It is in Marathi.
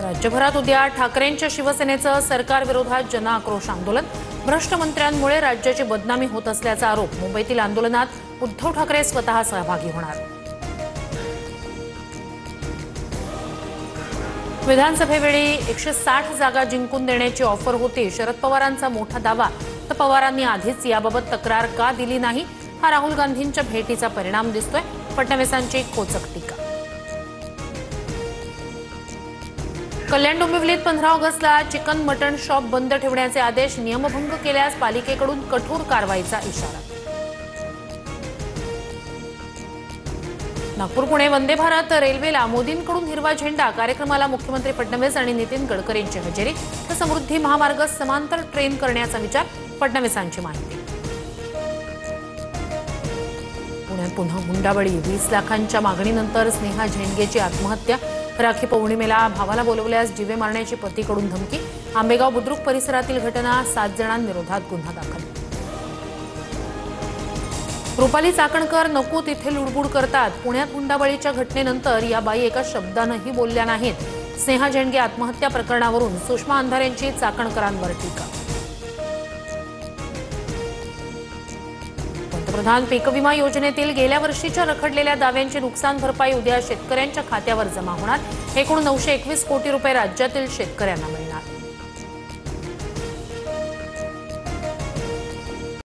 राज्यभरात उद्या ठाकरेंच्या शिवसेनेचं सरकारविरोधात जनआक्रोश आंदोलन। भ्रष्ट मंत्र्यांमुळे राज्याची बदनामी होत असल्याचा आरोप। मुंबईतील आंदोलनात उद्धव ठाकरे स्वतः सहभागी होणार। विधानसभेवेळी 160 जागा जिंकून देण्याची ऑफर होती। शरद पवारांचा मोठा दावा, तर पवारांनी आधीच याबाबत तक्रार का दिली नाही, हा राहुल गांधींच्या भेटीचा परिणाम दिसतोय। फडणवीसांची खोचक टीका। कल्याण डोंबिवलीत 15 ऑगस्टला चिकन मटण शॉप बंद ठेवण्याचे आदेश। नियमभंग केल्यास पालिकेकडून कठोर कारवाईचा इशारा। नागपूर पुणे वंदे भारत रेल्वेला मोदींकडून हिरवा झेंडा। कार्यक्रमाला मुख्यमंत्री फडणवीस आणि नितीन गडकरींची हजेरी। तर समृद्धी महामार्ग समांतर ट्रेन करण्याचा विचार। फडणवीसांची माहिती। पुण्यात पुन्हा हुंडाबळी। 20 लाखांच्या मागणीनंतर स्नेहा झेंडगेची आत्महत्या। राखी पौर्णिमेला भावाला बोलवल्यास जीवे मारण्याची पतीकडून धमकी। आंबेगाव बुद्रुक परिसरातील घटना। 7 जणांविरोधात गुन्हा दाखल। रुपाली चाकणकर नको तिथे लुडबुड करतात। पुण्यात हुंडाबळीच्या घटनेनंतर या बाई एका शब्दानंही बोलल्या नाहीत। स्नेहा झेंडगे आत्महत्या प्रकरणावरून सुषमा अंधारेंची चाकणकरांवर टीका। पंतप्रधान पीक विमा योजनेतील गेल्या वर्षीच्या रखडलेल्या दाव्यांची नुकसान भरपाई उद्या शेतकऱ्यांच्या खात्यावर जमा होणार। एकूण 921 कोटी रुपये राज्यातील शेतकऱ्यांना मिळणार।